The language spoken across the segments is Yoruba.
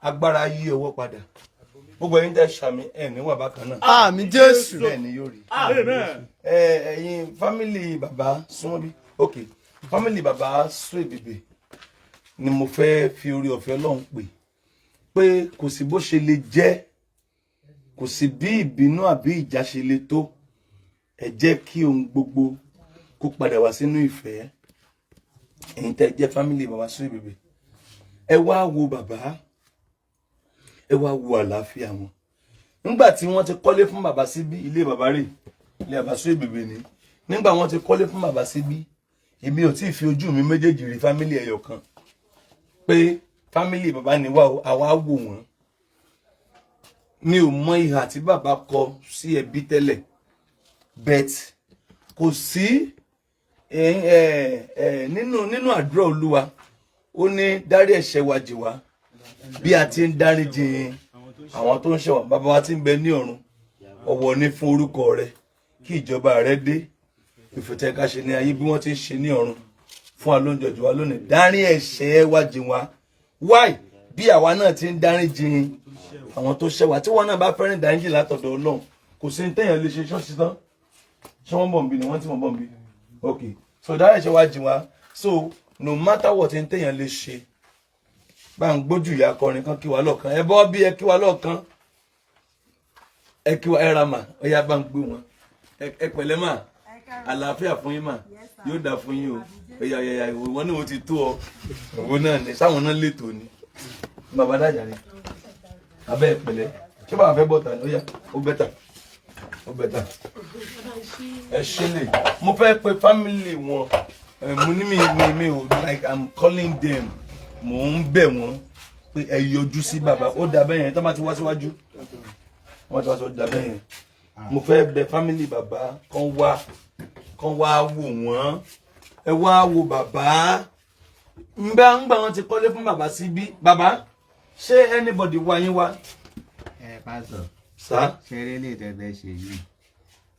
agbára yí owó padà gbogbo ẹ̀yin tẹ́ ṣàmì ẹ̀ níwà bákan náà àmín Jésù bẹ́ẹ̀ ni yóò rí ẹ̀yin fámìlì bàbá Suebebe ok fámìlì bàbá Suebebe ni mo fẹ́ fi orí ọ̀fẹ́ Ọlọ́run pé kò sí bó ṣe lè jẹ́ kò sí bí ìbínú àbí ìjà ṣe lè tó ẹ jẹ́ kí ohun gbogbo kó padà wá sínú ìfẹ́ ẹ̀yin tẹ́ jẹ́ fámìlì bàbá Suebebe ẹ wá wo bàbá ẹ wá wo àlàáfíà wọn nígbà tí wọ́n ti kọ́lé fún bàbá síbí ilé bàbá rẹ̀ ilé bàbá Suebebe ni nígbà wọ́n ti kọ́lé fún bàbá síbí èmi ò tí ì fi ojú mi méjèèjì rí fámìlì ẹyọ kan pé fámìlì bàbá ni wá àwa wò wọ́n mi ò mọ ìhà tí bàbá kọ sí ẹbí tẹ́lẹ̀ bet kò sí nínú àdúrà Olúwa ó ní dárí ẹ̀ṣẹ̀ wa jì wá bí a ti ń dáríjì àwọn tó ń ṣẹ̀ wá bàbá wa tí ń bẹ ní ọ̀run ọ̀wọ̀ ni fún orúkọ rẹ kí ìjọba rẹ dé ìfẹ́ ká ṣe ní ayé bí wọ́n ti ń ṣe ní ọ̀run fún wa lóúnjẹ jù wá lónìí dárí ẹ̀ṣẹ̀ wa jì wá why bí àwa náà ti ń dáríjì àwọn tó ṣẹ̀ wá tí wọ́n náà bá fẹ́ràn dáríjì látọ̀dọ̀ Ọlọ́run kò sí ní téèyàn lè ṣe ṣọ́ọ̀ṣì tán ṣé wọ́n bọ̀ ń bí ni wọ́n ti mọ̀ bọ̀ ń bí okay so dárí ẹ̀ṣẹ̀ wa jì wá so no matter what ní téèyàn lè ṣe bá ń gbójú ìyá akọrin kan kí wa lọ́ọ̀kan ẹ bọ́ bí ẹ kí wa lọ́ọ̀kan ẹ kí wa ẹ ra mà ó yá bá ń gbé wọn ẹ pẹ̀lẹ́ mà àlàáfíà fún yín mà yóò dà fún yín o ẹyà ẹyà ìwọ náà ó ti tó ọ òwò náà ní sáwọn náà lètò ni bàbá dájà ni abẹ́ ẹ pẹ̀lẹ́ ṣé bàbá fẹ́ bọ́ta ni ó yá ó bẹ́tà ẹ ṣe lè mo fẹ́ pe family wọn mo ní mi ò like I'm calling them mo ń bẹ̀ wọ́n pé ẹ yọjú sí bàbá ó dà bẹ́ẹ̀ yẹn tó bá ti wá síwájú wọ́n ti wá sọ dà bẹ́ẹ̀ yẹn mo fẹ́ bẹ̀ family bàbá kan wá wò wọ́n ẹ wá wo bàbá ńgbà wọn ti kọ́lé fún bàbá síbí bàbá ṣé anybody wá yín wá. Pastor sá ṣeré lè tẹ́fẹ́ ṣe yìí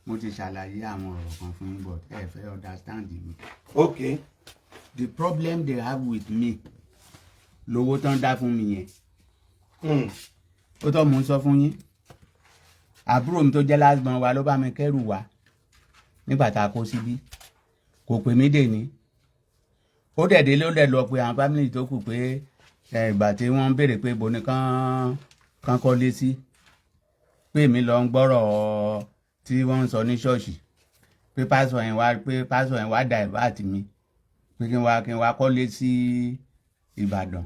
mo ti ṣàlàyé àwọn ọ̀rọ̀ kan fún yín but ẹ fẹ́ understand mi. okay. The problem they have with me lówó tán dá fún mi yẹn. ó tọ́ mò ń sọ fún yín àbúrò mi tó jẹ́ lásìgbọ́n wa ló bá mi kẹ́rù wá nígbà tá a kó síbí kò pè mí dè ní ó dẹ̀dẹ̀ ló dẹ̀ lọ pé àwọn family tó kù pé ìgbà tí wọ́n ń béèrè pé bo ni kán kọ́lé sí pé mi lọ ń gbọ́rọ̀ tí wọ́n ń sọ ní ṣọ́ọ̀ṣì pé pásọ̀ yẹn wá divert mi pé kí n wá kọ́lé sí Ìbàdàn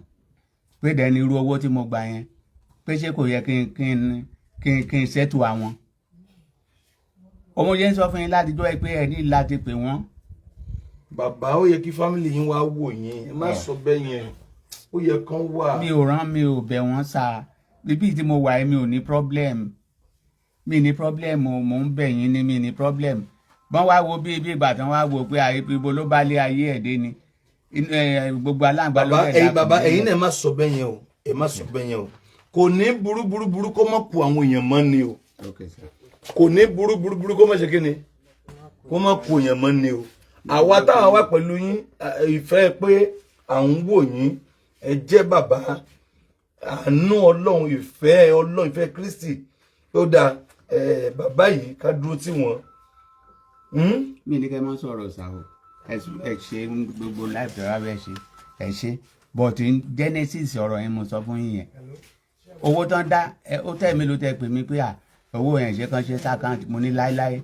pé dẹni irú owó tí mo gbà yẹn pé ṣé kò yẹ kí n ṣètò àwọn ọmọ yẹn sọ fún yín láti jọ ẹ pé ẹ ní láti pè wọ́n. bàbá ó yẹ kí fámìlì yín wá wò yín ẹ má sọ bẹ́ẹ̀ yẹn ó yẹ kán wà. mi ò bẹ̀ wọ́n sá bíbí tí mo wà mi ò ní problem mo ń bẹ̀ yín ní mi ní problem bọ́n wá wo bí ìgbà tán wá wo pé ibo ló bá lé ayé ẹ̀ dé ni gbogbo aláǹgbá ló rẹ̀ dákun. bàbá ẹ̀yin náà ẹ má sọ bẹ́ẹ̀ yẹn o ẹ má sọ bẹ́ẹ̀ yẹn o kò ní burú kó má kó àwọn èèyàn mọ́ ni o kò ní burú kó má ṣe kí ni kó má kó èèyàn mọ́ ni o àwa táwọn wá pẹ̀lú yín ìfẹ́ pé à ń wò yín ẹ jẹ́ bàbá àánú Ọlọ́run ìfẹ́ Kristi ó dáa bàbá yìí ká dúró tì wọ́n. mi ní kẹ́ mọ́ sọ̀rọ̀ ṣàwọ̀ ẹ ṣe gbogbo láìpẹ́ wá bẹ́ẹ̀ ṣe ẹ ṣe but in Genesis ọ̀rọ̀ yẹn mo sọ fún yín yẹn owó tán dá ó tẹ̀ mí ló tẹ̀ pè mí pé owó yẹn ṣe kan ṣe sákàǹtì mo ní láéláé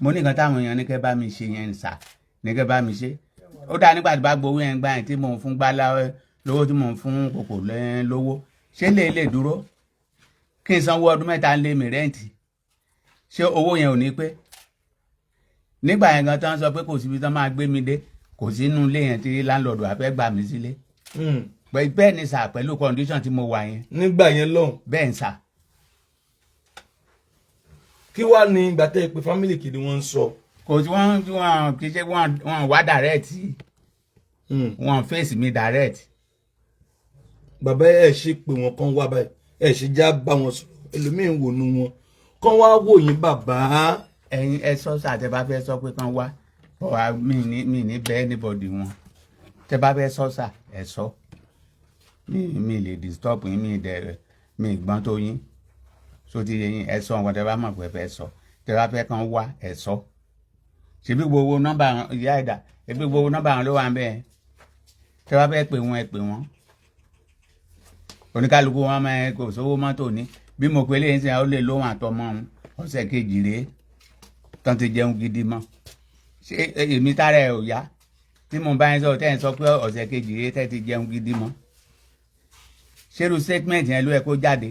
mo ní nǹkan táwọn èèyàn ní kẹ́ bá mi ṣe yẹn sà ní kẹ́ bá mi ṣe ó dáa nígbà tí bá gbowó yẹn gbà yẹn tí mò ń fún gbálá lówó tí mò ń fún kòkò lówó ṣé lè dúró kí n sanwó ọdún mẹ́ta lé mi rẹ́ǹtì ṣé owó yẹn ò ní pé nígbà yẹn gan tán sọ pé kò síbi tán máa gbé mi dé kò sínú ilé yẹn tí láńlọ́ọ̀dù á fẹ́ gbà mí sílé bẹ́ẹ̀ ni sà pẹ̀lú condition tí mo wà yẹn. nígbà yẹn lọ́hùn. bẹ́ẹ̀ ń sà. kí wàá ní ìgbà tẹ́ ẹ pé family kìíní wọ́n ń sọ. kò sí wọ́n kì í ṣe wọ́n wá direct wọ́n face mi direct. bàbá ẹ ṣe pé wọn kàn wá báyìí ẹ ṣe já bá wọn sọ̀rọ̀ ẹlòmíín wò nu wọn kàn wá wò yín bàbá. ẹ̀yin ẹ sọ sà tẹ́ bá fẹ́ sọ pé kàn wá mi ní bẹ anybody wọn tẹ́ bá fẹ́ sọ sà ẹ sọ mi lè disturb yín mi gbọ́n tó yín so ti yẹ yín ẹ sọ nǹkan tẹ́ bá mọ̀ pé fẹ́ sọ tẹ́ bá fẹ́ kàn wá ẹ sọ ṣebí gbogbo nọ́mbà ìyá ẹ̀dá ṣebí gbogbo nọ́mbà wọn ló wà ń bẹ́ẹ̀ tẹ́ bá fẹ́ pè wọ́n ẹ pè wọ́n oníkálukú wọn máa kò sówó mọ́tò ní bí mo pe léyìn sí ó lè lóhùn àtọmọ ọ̀sẹ̀ kejì rèé tán ti jẹun gidi mọ́ ṣé èmi tára ẹ̀ ò yá tí mo bá yín sọ tẹ́ ẹ̀ sọ pé ọ̀sẹ̀ kejì rèé tẹ́ ti jẹun gidi mọ́ ṣerú statement yẹn ló yẹ kó jáde.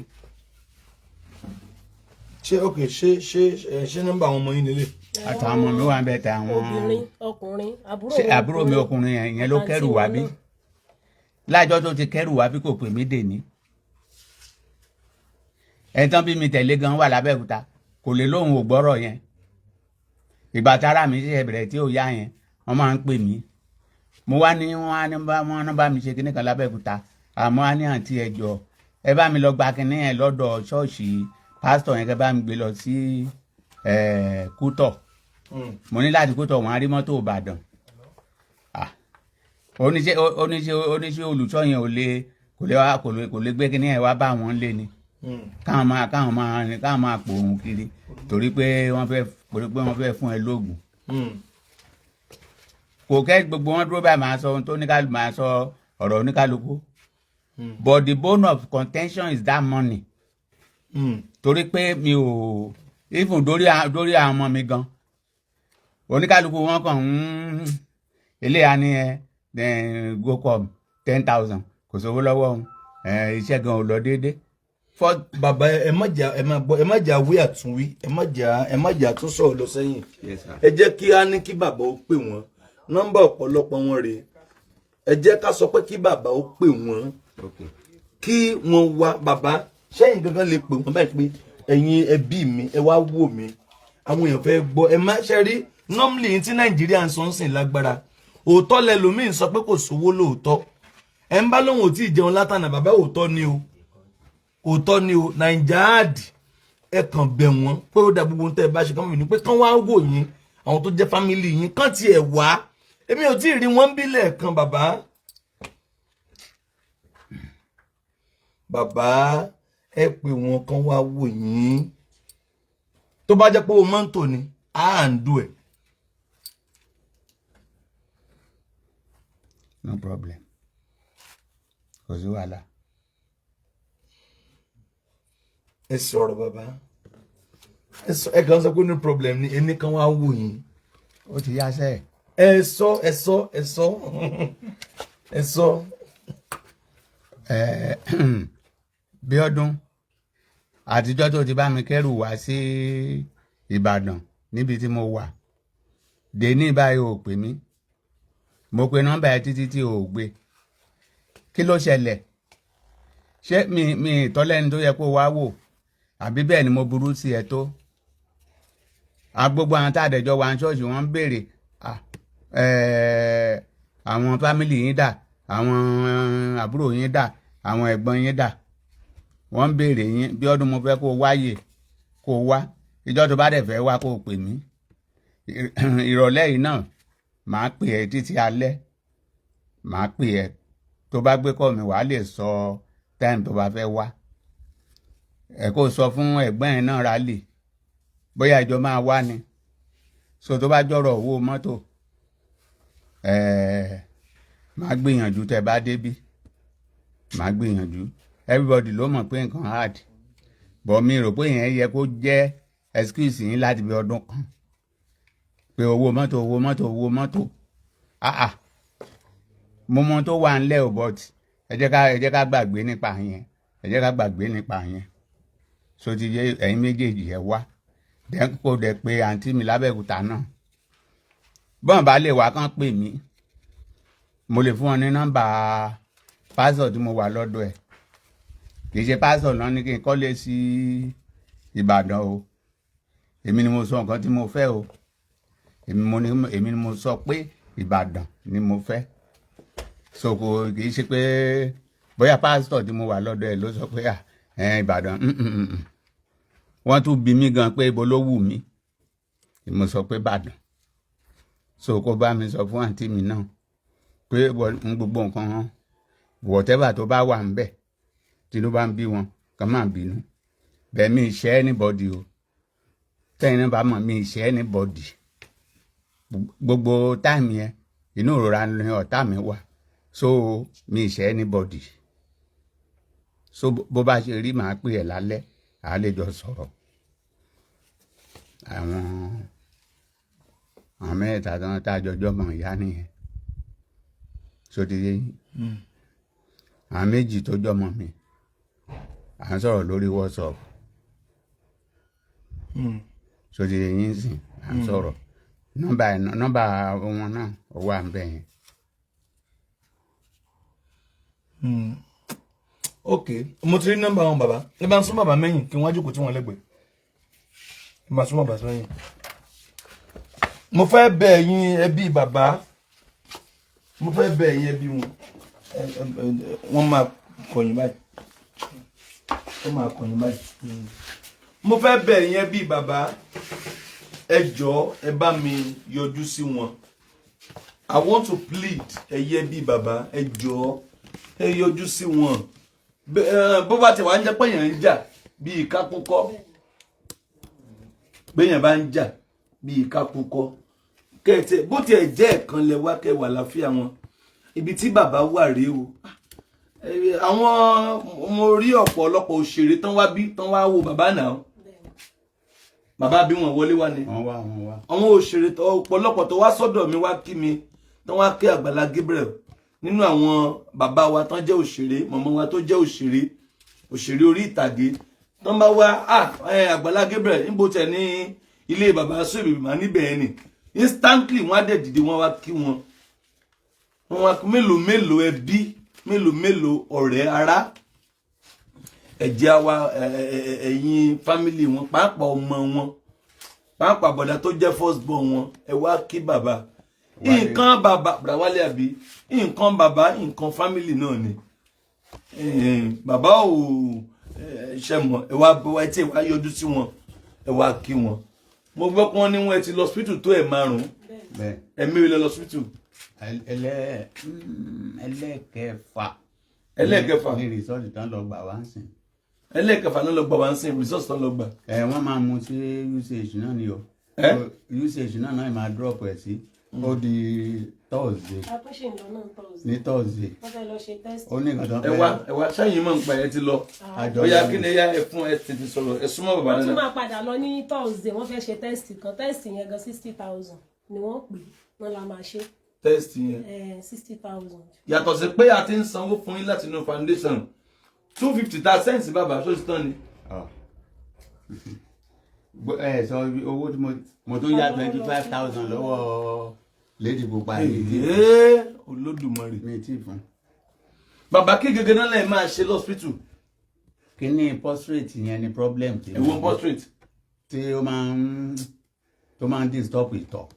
ṣé ok ṣé nọ́mbà àwọn ọmọ yín nílé. àtàwọn ọmọ mi wà ń bẹ tẹ àwọn obìnrin ọkùnrin àbúrò mi ọkùnrin yẹn ló kẹrù wá bí lájọ tó ti kẹrù wá bí kò pè mí dè ní. ẹni tán bí mi tẹ̀lé gan wà lábẹ́òkúta kò lè lóhùn ò gbọ́rọ̀ yẹn ìgbà tára mi ṣe bẹ̀rẹ̀ tí ò yá yẹn wọ́n máa ń pè mí mo wá ní wọ́n bá mi ṣe kinní kan lábẹ́òkúta àmọ́ á ní àǹtí ẹ̀jọ̀ ẹ bá mi lọ gba kinní yẹn lọ́dọ̀ ṣọ́ọ̀ṣì pásítọ̀ yẹn kẹ́ bá mi gbé lọ sí Kútọ̀ mo ní láti Kútọ̀ wọn á rí mọ́tò Ìbàdàn oníṣẹ́ olùṣọ́ yẹn kò lè gbé kinní yẹn wá bá wọn lé ni káwọn máa pòrùn kiri torí pé wọ́n fẹ́ fún ẹ lóògùn kò kẹ́ gbogbo wọn dúró báyìí máa sọ ohun tó oníkálukú máa sọ ọ̀rọ̀ oníkálukú but the bone of contention is that money torí pé mi ò even dórí àwọn ọmọ mi gan oníkálukú wọn kàn ń eléyà ní go com 10,000 kò sówó lọ́wọ́ iṣẹ́ gan ò lọ déédéé. Bàbá ẹ má jà wí àtúnwí ẹ má jà tún sọ̀rọ̀ lọ sẹ́yìn ẹ jẹ́ kí á ní kí bàbá ó pè wọ́n nọ́mbà ọ̀pọ̀lọpọ̀ wọn rèé ẹ jẹ́ ká sọ pé kí bàbá ó pè wọ́n kí wọ́n wá bàbá sẹ́yìn gangan lè pè wọ́n báyìí pé ẹ̀yin ẹbí mi ẹ wá wò mí àwọn èèyàn fẹ́ gbọ́ ẹ má ṣe rí normally tí Nàìjíríà ń sọ ń sìn lágbára òótọ́ lẹlòmíì sọ pé kò sówó lóòótọ́ ẹ ń bá lóhùn ò tí ì jẹun látànà bàbá òótọ́ ni o òótọ́ ni o nàìjáàdì ẹ kàn bẹ̀ wọ́n pé ó dà gbogbo tẹ́ ẹ bá ṣe kán mi ní pé kán wá wò yín àwọn tó jẹ́ fámìlì yín kán tiẹ̀ wá èmi ò tí ì rí wọn bí lẹ́ẹ̀kan bàbá ẹ pè wọ́n kán wá wò yín tó bá jẹ́ pé o mọ́tò ni à ń dù ẹ̀. No problem kò sí wàhálà. ẹ sọ̀rọ̀ bàbá ẹ kàn sọ pé no problem ni ẹni kan wá wò yín. ó ti yá sẹ́ẹ̀. ẹ sọ. bí ọdún àtijọ́ tó ti bá mi kẹ́rù wá sí Ìbàdàn níbi tí mo wà dé ní báyìí ò pè mí mo pe nọ́mbà ẹ títí tí ò gbé kí ló ṣẹlẹ̀ ṣé mi ìtọ́lẹ́ni tó yẹ kó wá wò àbí bẹ́ẹ̀ ni mo burú sí ẹ tó gbogbo àwọn tàdẹ̀jọ́ wa ṣọ́ọ̀ṣì wọ́n ń béèrè àwọn fámìlì yín dà àwọn àbúrò yín dà àwọn ẹ̀gbọ́n yín dà wọ́n ń béèrè yín bí ọdún mo fẹ́ kó wáyè kó wá ìjọ́ tó bá dẹ̀ fẹ́ wá kó pè mí ìrọ̀lẹ́ yìí náà màá pè ẹ́ títí alẹ́ màá pè ẹ́ tó bá gbé kọ́ mi wàá lè sọ táìmù tó bá fẹ́ wá ẹ kó sọ fún ẹ̀gbọ́n ẹ̀ náà rálì bóyá ìjọ máa wá ni so tó bá jọ̀rọ̀ owó mọ́tò máa gbìyànjú tẹ́ bá débí máa gbìyànjú everybody ló mọ̀ pé nǹkan hard but mi rò pé yẹn yẹ kó jẹ́ excuse yín láti bí ọdún kan pé owó mọ́tò mo mọ tó wà ńlẹ̀ ò but ẹ jẹ́ ká gbàgbé nípa yẹn so ti yẹ ẹ̀yin méjèèjì ẹ wá kó dẹ̀ pé àǹtí mi lábẹ́òkúta náà bọ́n bá lè wá kán pè mí mo lè fún wọn ní nọ́mbà pásọ̀ tí mo wà lọ́dọ̀ ẹ̀ kì í ṣe pásọ̀ náà ní kí n kọ́lé sí Ìbàdàn o èmi ni mo sọ nǹkan tí mo fẹ́ o èmi ni mo sọ pé Ìbàdàn ni mo fẹ́ so kò kì í ṣe pé bóyá pásítọ̀ tí mo wà lọ́dọ̀ ẹ̀ ló sọ pé Ìbàdàn wọ́n tún bi mí gan pé ibo ló wù mí mo sọ pé Ìbàdàn so kó bá mi sọ fún àǹtí mi náà pé gbogbo nǹkan whatever tó bá wà ńbẹ̀ tí ló bá ń bí wọn kàn máa bínú bẹ́ẹ̀ mi ṣe anybody o tẹ́yìn náà bá mọ̀ mi ṣe anybody gbogbo táìmù yẹn inú ìrora ni ọ̀tá mi wà so mi ṣe anybody so bó bá ṣe rí màá pè ẹ́ lálẹ́ àá lè jọ sọ̀rọ̀ àwọn mẹ́ta tán tá a jọjọ́ mọ̀ ìyá nìyẹn so ti yé yín àwọn méjì tó jọmọ mi à ń sọ̀rọ̀ lórí WhatsApp so ti yé yín sìn à ń sọ̀rọ̀ nọ́mbà wọn náà ó wà ń bẹ̀ yẹn. Ok, mo ti rí nọ́mbà wọn bàbá ẹ bá ń sún bàbá mẹ́yìn kí wọ́n jókòó tí wọ́n lẹ́gbẹ̀ẹ́ ẹ máa sún bàbá sẹ́yìn. Mo fẹ́ bẹ̀ ẹ̀yin ẹbí bàbá mo fẹ́ bẹ̀ ẹ̀yin ẹbí wọn wọ́n máa kọ̀yìn báyìí mo fẹ́ bẹ̀ ẹ̀yin ẹbí bàbá ẹ jọ̀ọ́ ẹ bá mi yọjú sí wọn. I want to plead ẹ̀yin ẹbí bàbá ẹ jọ̀ọ́ ẹ yọjú sí wọn. Bó bá ti wà ń jẹ́ pé èèyàn ń jà bí ìkákúkọ́ béèyàn bá ń jà bí ìkákúkọ́ kẹ́ẹ̀tẹ́ bó tiẹ̀ jẹ́ ẹ̀kan lẹ wá kẹwàá láfíà wọn ibi tí bàbá wà rèé o. Àwọn mo rí ọ̀pọ̀lọpọ̀ òṣèré tán wá bí tán wá wo bàbá náà bàbá bí wọn wọlé wá ni àwọn òṣèré ọ̀pọ̀lọpọ̀ tó wá sọ́dọ̀ mi wá kí mi tán wá kí Àgbàlá Gabriel nínú àwọn bàbá wa tán jẹ́ òṣèré mọ̀mọ́ wa tó jẹ́ òṣèré orí ìtàgé tán bá wá Àgbàlá Gabriel níbo tẹ̀ ní ilé bàbá Suebebe mà níbẹ̀ ni instantly wọ́n á dẹ̀ dìde wọ́n wá kí wọn wá mélòó ẹbí mélòó ọ̀rẹ́ ará ẹ̀jẹ̀ wa ẹ̀yin family wọn pàápàá ọmọ wọn pàápàá bọ̀dá tó jẹ́ first born wọn ẹ wá kí bàbá nǹkan bàbá brawale àbí nǹkan bàbá nǹkan family náà ni bàbá ò ṣe mọ̀ ẹ wá tí ẹ wá yọjú sí wọn ẹ wá kí wọn. Mo gbọ́ pé wọ́n ní wọ́n ti lọ hospital tó ẹ̀ márùn-ún ẹ̀mí ilẹ̀ lọ hospital. ẹlẹ́ẹ̀kẹfà ní rìsọ́ọ̀tì tán lọ gbà wá ń sìn. ẹlẹ́ẹ̀kẹfà náà lọ gbà wá ń sìn rìsọ́ọ̀tì tán lọ gbà. Wọ́n máa mú sí usage náà ni o usage náà máa drop ẹ̀ sí ó di Thursday ní Thursday ó ní nǹkan tó fẹ́. ẹ wá ṣáàyìn mọ̀ nípa ẹ ti lọ bóyá kí ni ya ẹ fún ẹ tètè sọ̀rọ̀ ẹ súnmọ́ bàbá náà. wọ́n tún máa padà lọ ní Thursday wọ́n fẹ́ ṣe tẹ́sítì kan tẹ́sítì yẹn gan 60,000 ni wọ́n pè wọ́n la máa ṣe. tẹ́sítì yẹn 60,000. yàtọ̀ sí pé a ti ń sanwó fún yín láti inú foundation 250 ta sẹ́ǹsì bàbá tó ti tán ni. sọ owó tí mo tó yá 25,000 lọ́wọ́ lady pupa yìí. Olódùmarè mi tí fún. Bàbá kí gẹ́gẹ́ náà lè máa ṣe lọ́spítù. Kí ni prostrate yẹn ni problem tí. Ẹ̀wọ̀n prostrate. Tí ó máa ń disturb ìtọ̀.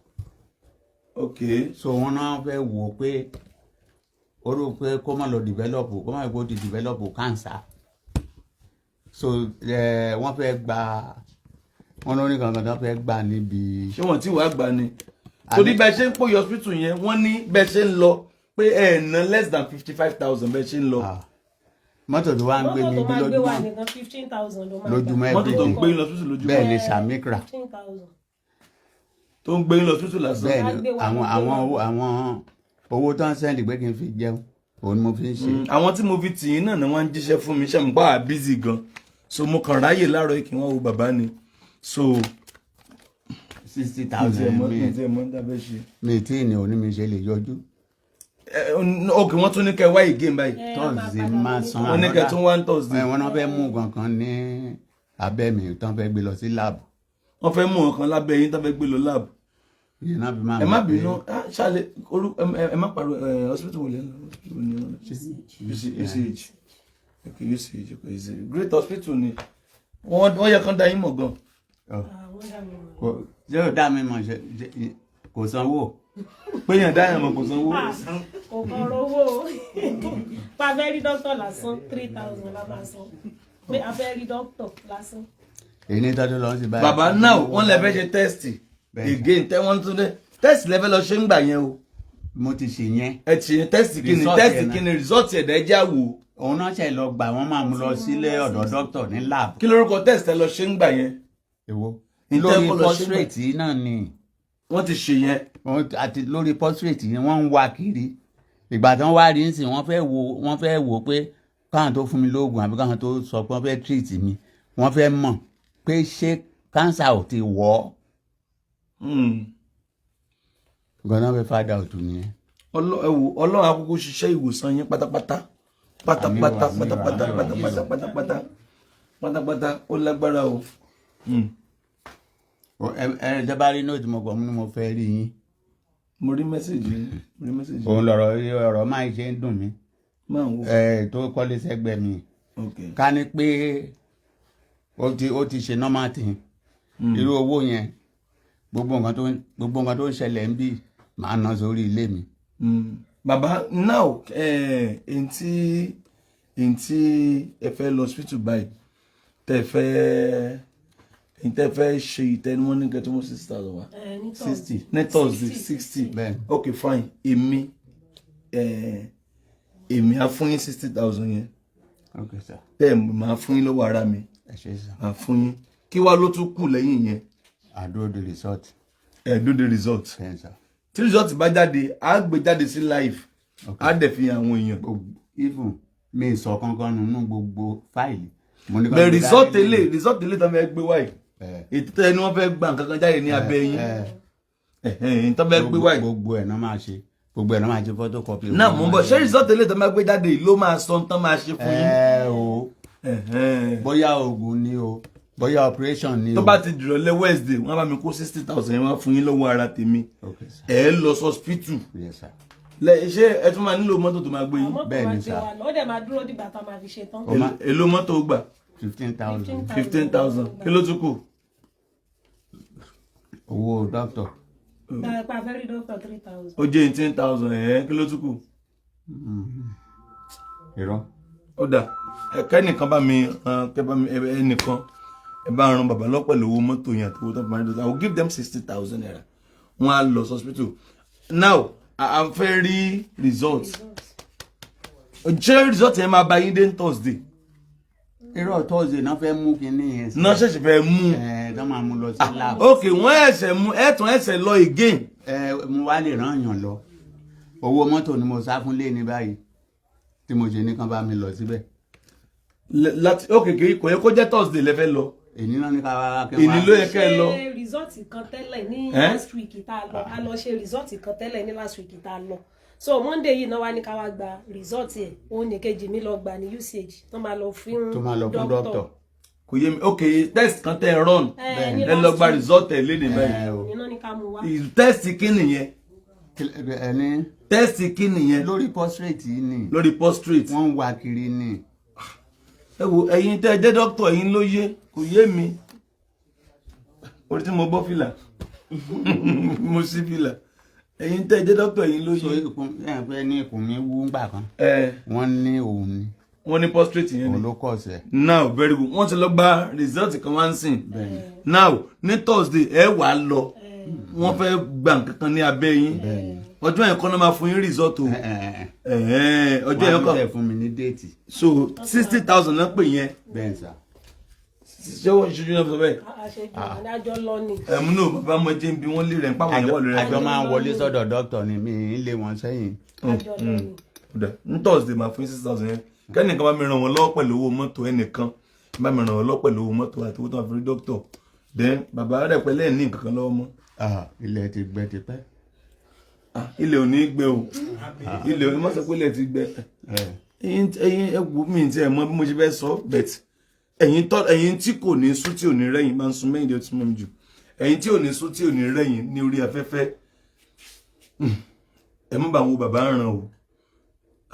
Ok. So wọ́n náà fẹ́ wò pé ó rò pé kó má lọ develop kó má go to develop cancer. So wọ́n fẹ́ gba wọ́n lórí kankan tó fẹ́ gbà níbi. Ṣé wọ́n ti wàá gbà ni? Torí bẹ́ẹ̀ ṣe ń pò yọ hospital yẹn wọ́n ní bẹ́ẹ̀ ṣe ń lọ pé ẹ̀ ná less than 55,000 bẹ́ẹ̀ ṣe ń lọ. Mọ́tò tó wá ń gbé mi bí lójúmọ́ mọ́tò tó ń gbé lọ hospital lójúmọ́. bẹ́ẹ̀ ni Samikra tó ń gbé lọ hospital lásán. bẹ́ẹ̀ ni àwọn owó tó ń sẹ́ndì pé kí n fi jẹun òun mo fi ń ṣe. Àwọn tí mo fi tì í náà ni wọ́n ń jíṣẹ́ fún mi ṣe mo pa busy gan so mo kàn ráyè láàárọ̀ kí wọ́n wo bàbá ni so 60,000 mi tí ní òní mi ṣe lè yọjú. Ok, wọ́n tún ní kẹ́ wá again báyìí. Thursday máa san wọ́n ní kẹ́ tún wá Thursday. Wọ́n náà fẹ́ mú kankan ní abẹ́ mi tán fẹ́ gbé lọ sí lab. Wọ́n fẹ́ mú ọ̀kan lábẹ́ yín tán fẹ́ gbé lọ lab. Ẹ má bínú ṣáàlẹ̀ ẹ má pariwo hospital wò lẹ́nu UCH. Ok, UCH great hospital ni wọ́n yẹ kán dá yín mọ̀ gan. Ṣé o dá mi mọ̀ kò sanwó? Péyàn dá yàn mọ̀ kò sanwó. Kò kọ́ rówó pa fẹ́ rí dókítà lásán 3,000 la máa san pé a fẹ́ rí dókítà lásán. Èyí ní tọ́jú lọ sí báyìí. Bàbá náà wọ́n lè fẹ́ ṣe tẹ́sítì again tẹ́ wọ́n tún dé tẹ́sítì lẹ́fẹ́ lọ ṣe ń gbà yẹn o mo ti ṣe yẹn. ẹ ti ṣe test kíni result ẹ̀dá ẹja wò. òun náà ṣe lọ gbà wọ́n máa mú lọ sílé ọ̀dọ̀ doctor ní lab. kí lórúkọ test ẹ lọ ṣe ń gbà yẹn. èwo lórí prostate náà ni. wọ́n ti ṣe yẹn. àti lórí prostate yẹn wọ́n ń wá kiri. ìgbà tí wọ́n wá rí nísìnyí wọ́n fẹ́ wò pé káwọn tó fún mi lóògùn àbí káwọn tó sọ pé wọ́n fẹ́ treat mi wọ́n fẹ́ mọ̀ pé ṣé cancer ò ti wọ̀ ọ́. gbọ́dọ̀ fẹ́ find out nìyẹn. ọlọ́run akókó ṣiṣẹ́ ìwòsàn yín pátápátá ó lágbára o. ẹ dábàá rí nóòtù mo gbọ́ mo fẹ́ rí yín. mo rí mẹ́sẹ̀gì. òun lọ̀rọ̀ máa ṣe ń dùn mí. tó kọ́lé sẹ́gbẹ̀ẹ́ mi. ká ní pé ó ti ṣe normal thing. irú owó yẹn gbogbo nǹkan tó ń ṣẹlẹ̀ ń bí màá ná sórí ilé mi. Baba, now ntí ẹ fẹ́ lọ hospital báyìí tẹ́ fẹ́ ṣe ìtẹnumọ́ ní kẹtùmọ́ 6,000 wa 60 ní Thursday 60 okay fine èmi á fún yín 60,000 yẹn okay sir tẹ́ máa fún yín lọ́wọ́ ara mi máa fún yín kí wá ló tún kù lẹ́yìn yẹn. do the result. Do the result. Yes, sir. Tí result bá jáde á gbé jáde sí live á dẹ̀ fi àwọn èèyàn. even mi sọ kankan nínú gbogbo fáìlì. the result tẹ́lẹ̀ tó fẹ́ gbé wáyé ètò ẹni wọ́n fẹ́ gbà nǹkan kan jáde ní abẹ́ yín tó fẹ́ gbé wáyé. gbogbo ẹ̀ náà máa ṣe photocopy. náà mo ń bọ̀ ṣé result tẹ́lẹ̀ tó máa gbé jáde ló máa sọ tán máa ṣe fún yín. bóyá oògùn ni o bóyá operation ni o. tó bá ti dìrọ̀ lẹ́ Wednesday wọ́n bá mi kó 60,000 yẹn wá fún yín lọ́wọ́ ara tèmi ẹ lọ hospital. Yes sir. ṣé ẹ tún máa nílò mọ́tò tó máa gbé yín. bẹ́ẹ̀ ni sà. ó dẹ̀ máa dúró dìgbà tá a máa fi ṣe tán. èló mọ́tò gbà. 15,000 kí ló tún kù. owó doctor. pa fẹ́ rí doctor 3,000. ó jẹ́ 18,000 kí ló tún kù. irọ́. ó dà kẹ́nìkan bá mi ẹnìkan ẹ bá ran bàbá lọ pẹ̀lú owó mọ́tò yẹn àti owó tó máa ń dọ́tà I will give them 60,000 naira wọ́n á lọ hospital. Now a fẹ́ rí result. Ṣé result yẹn máa bá yín dé Thursday. irọ́ Thursday náà fẹ́ mú kinní yẹn sí. náà ṣẹ̀ṣẹ̀ fẹ́ mú. tó máa mú lọ sí lab. ok wọ́n ẹ̀ṣẹ̀ mú ẹ̀ṣẹ̀ lọ again. mo wá lè rán yàn lọ owó mọ́tò ni mo sá fún lé ní báyìí tí mo ṣe ní kán bá mi lọ síbẹ̀. ok kò yẹ kó jẹ́ Thursday lẹ́fẹ́ lọ. èyí náà ní ká wá kẹwàá. èyí ló yẹ kẹ́ ẹ lọ. ṣe result kan tẹ́lẹ̀ ní last week tá a lọ ṣe result kan tẹ́lẹ̀ ní last week tá a lọ so Monday yìí náà wá ní ká wá gba result yẹn òun ní kejì mi lọ gbà ní UCH tó máa lọ fún doctor. kò yé mi ok test kan tẹ́ ẹ run ẹ lọ gba result ẹ léde báyìí. iná ní ká mú wá. test kí nìyẹn. ẹni. test kí nìyẹn. lórí prostate yìí ni. lórí prostate. wọ́n ń wá kiri ni. ẹ wo ẹ̀yin tẹ́ ẹ jẹ́ doctor ẹ̀yin ló yé kò yé mi orí tí mo bọ́ fìlà mo sí fìlà ẹ̀yin tẹ́ ẹ jẹ́ doctor ẹ̀yin ló yé. ẹ ní ikùn mi wú ńgbà kan wọ́n ní òun ni. wọ́n ní prostate yẹn ni. òun ló kọ̀ sẹ́. now very good wọ́n ti lọ gba result kan wá ń sìn. now ní Thursday ẹ wà á lọ wọ́n fẹ́ gba nǹkan kan ní abẹ́ yín ọjọ́ yẹn kọ́ náà máa fún yín result o ọjọ́ yẹn kọ́ wọ́n á fún mi ní déètì. so 60,000 náà pè yẹn. bẹ́ẹ̀ sà. ṣé wọ́n ṣojú náà sọ bẹ́ẹ̀. àjọ lọ ni. ẹ̀mú náà bàbá ọmọ jẹ́ bí wọ́n lè rẹ̀ ń pàwọn ìyàwó rẹ̀. àjọ máa ń wọlé sọ́dọ̀ dókítà ni mi ń lé wọn sẹ́yìn. àjọ lọ ni. ní Thursday máa fún yín 6,000 yẹn kẹ́nìkan bá mi ràn wọ́n lọ́wọ́ pẹ̀lú owó mọ́tò ẹnìkan bá mi ràn wọ́n lọ́wọ́ pẹ̀lú owó mọ́tò àti owó tó máa fi rí dókítà then bàbá rẹ̀ pẹ̀lẹ́ ní nǹkan kan lọ́wọ́ mọ́. ilẹ̀ ti gbẹ ti pẹ́. ilẹ̀ ò ní gbẹ o ilẹ̀ ò ní mọ̀ sọ pé ilẹ̀ ti gbẹ. ẹ̀yin ẹ̀wù mi ti ẹ̀ mọ̀ bí mo ṣe fẹ́ sọ bet ẹ̀yin tí kò ní sún tí ò ní rẹ́yìn máa ń sun mẹ́yìn tí ó ti mọ̀ jù ẹ̀yin tí ò ní sún tí ò ní rẹ́yìn ní orí afẹ́fẹ́ ẹ̀ mọ̀ bá wo bàbá ràn o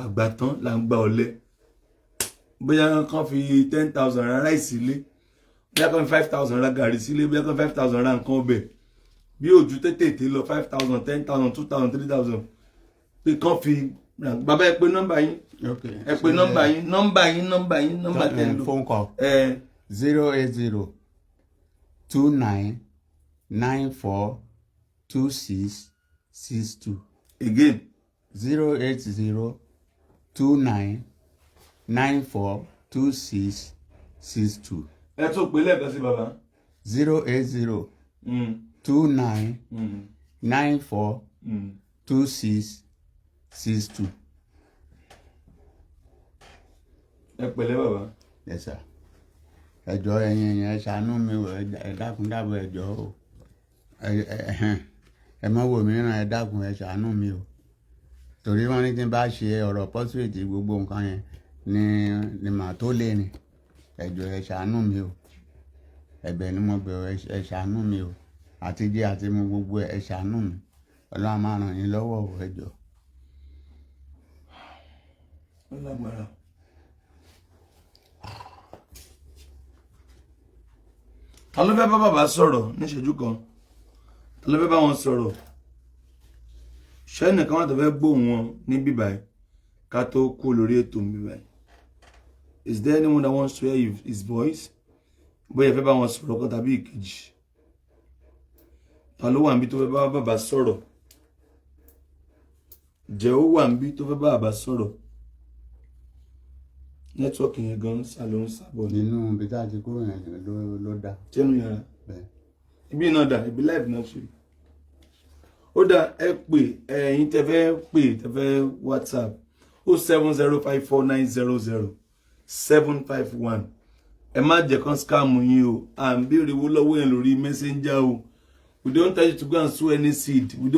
àgbà tán là ń gba ọ̀lẹ bóyá kàn fi 10,000 ra ráìsì sílé bóyá kàn fi 5,000 ra gàrí sílé bóyá kàn 5,000 ra nǹkan ọbẹ̀ bí òjú tètè lọ 5,000 10,000 2,000 3,000 pé kàn fi bàbá ẹ pé nọ́mbà yín ẹ pé nọ́mbà yín nọ́mbà tẹ́ lò phone call 080 29 94 26 62 again 08029942662. ẹ tún pè lẹ́ẹ̀kan sí bàbá. 08029942662. ẹ pẹ̀lẹ́ bàbá. Yes sir. Ẹ jọ̀ọ́ ẹ̀yin ẹ ṣàánú mi o, ẹ dákun dábọ̀ ẹ jọ̀ọ́ o. Ẹ má wò mí ràn, ẹ dákun ẹ ṣàánú mi o. Torí wọ́n ní tí n bá ṣe ọ̀rọ̀ pọ́síwèétì gbogbo nǹkan yẹn ni màá tó lè rìn. Ẹ jọ̀ọ́ ẹ ṣàánú mi o. Ẹ̀bẹ̀ ni mo bẹ̀ ẹ ṣàánú mi o. Àti jẹ àti mu gbogbo ẹ ṣàánú mi. Ọlọ́run máa ràn yín lọ́wọ́ o, ẹ jọ̀ọ́. ó lágbára. ta ló fẹ́ bá bàbá sọ̀rọ̀ níṣẹ́jú kan? ta ló fẹ́ bá wọn sọ̀rọ̀? ṣé ẹnìkan wà tó fẹ́ gbóhùn wọn ní bíbáyìí ká tó kú lórí ètò bíbáyìí? Is there anyone that wants to hear his voice? bóyá ẹ fẹ́ bá wọn sọ̀rọ̀ kan tàbí ìkejì. ta ló wà níbi tó fẹ́ bá bàbá sọ̀rọ̀? jẹ́ ó wà níbi tó fẹ́ bá bàbá sọ̀rọ̀? nẹ́tíwọ́ọ̀kì yẹn gan ló ń sábọ̀ nínú ibi tá a ti kúrò yẹn ló dá. tẹnu yàrá ibi náà dà ibi live náà ṣe. ó dà ẹ pè ẹ̀yin tẹ́fẹ́ WhatsApp 07054900751. ẹ má jẹ́ kán scam yín o, à ń béèrè owó lọ́wọ́ yẹn lórí messenger o. We don't tell you to go and sow any seed. We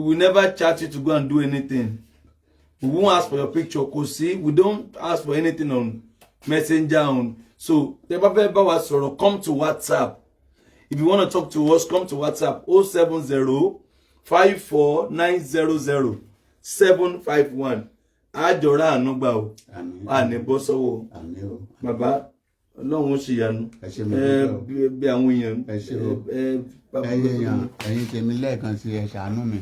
will never charge you to go and do anything. We won't ask for your picture, Kosi. We don't ask for anything on messenger. So, come to WhatsApp. If you want to talk to us, come to WhatsApp 07054900751. Àjọra ànúgbà o. Àní bọ́ sọ́wọ́. Bàbá, Ọlọ́run ṣe yanu. Bí àwọn èèyàn. Ẹ̀yin tèmi lẹ́ẹ̀kan sí ẹ ṣàánú mi.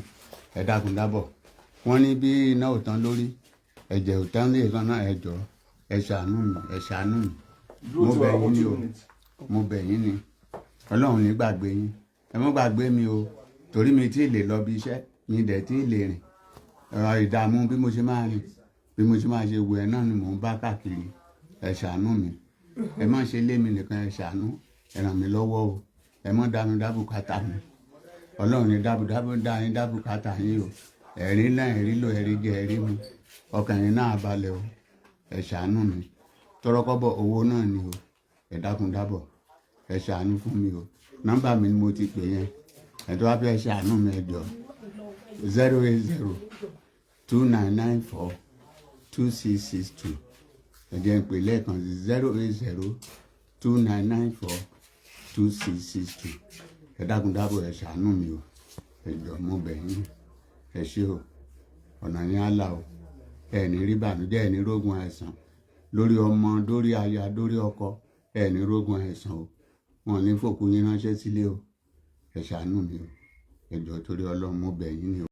Ẹ dákun dábọ̀. Wọ́n ní bí iná ò tán lórí, ẹ̀jẹ̀ ò tán lè kan náà, ẹ jọ̀ọ́ ẹ ṣàánú mi, ẹ ṣàánú mi. Mo bẹ̀ yín ni o, mo bẹ̀ yín ni. Ọlọ́run ní gbàgbé yín. Ẹ má gbàgbé mi o, torí mi tí ì lè lọ bí iṣẹ́, mi dẹ̀ tí ì lè rìn. Ìdààmú bí mo ṣe máa rìn, bí mo ṣe máa ṣe wù ẹ́ náà ni mò ń bá káàkiri. Ẹ ṣàánú mi. Ẹ má ṣe lé mi nìkan, ẹ ṣàánú. Ẹ ràn mí lọ́wọ́ o. Ẹ má dá mi dá bùkátà mi. Ọlọ́run ní dá bùkátà yín o. Ẹ̀rí náà ẹ̀rí lò ẹ̀rí jẹ ẹ̀rí mu. Ọkàn yín náà balẹ̀ o. Ẹ ṣàánú mi. Tọrọkọ́bọ̀ owó náà ni o. Ẹ dákun dábọ̀. Ẹ ṣàánú fún mi o. Nọ́mbà mi ni mo ti pè yẹn. Ẹ tó wá fẹ́ ṣàánú mi, ẹ jọ̀ọ́. 08029942662. Ẹ jẹ́ n pè lẹ́ẹ̀kan sí 08029942662. Ẹ dákun dábọ̀ ẹ ṣàánú mi o. Ẹ jọ̀ọ́ mo bẹ̀ yín. Ẹ ṣé o. Ọ̀nà yín á là o. Ẹ ní rí bànújẹ́, ẹ ní rógun àìsàn. Lórí ọmọ, lórí aya, lórí ọkọ, ẹ ní rógun àìsàn o. Wọn ní fòkú yín ránṣẹ́ sílé o. Ẹ ṣàánú mi o. Ẹ jọ̀ọ́ torí Ọlọ́run mo bẹ̀ yín ni o.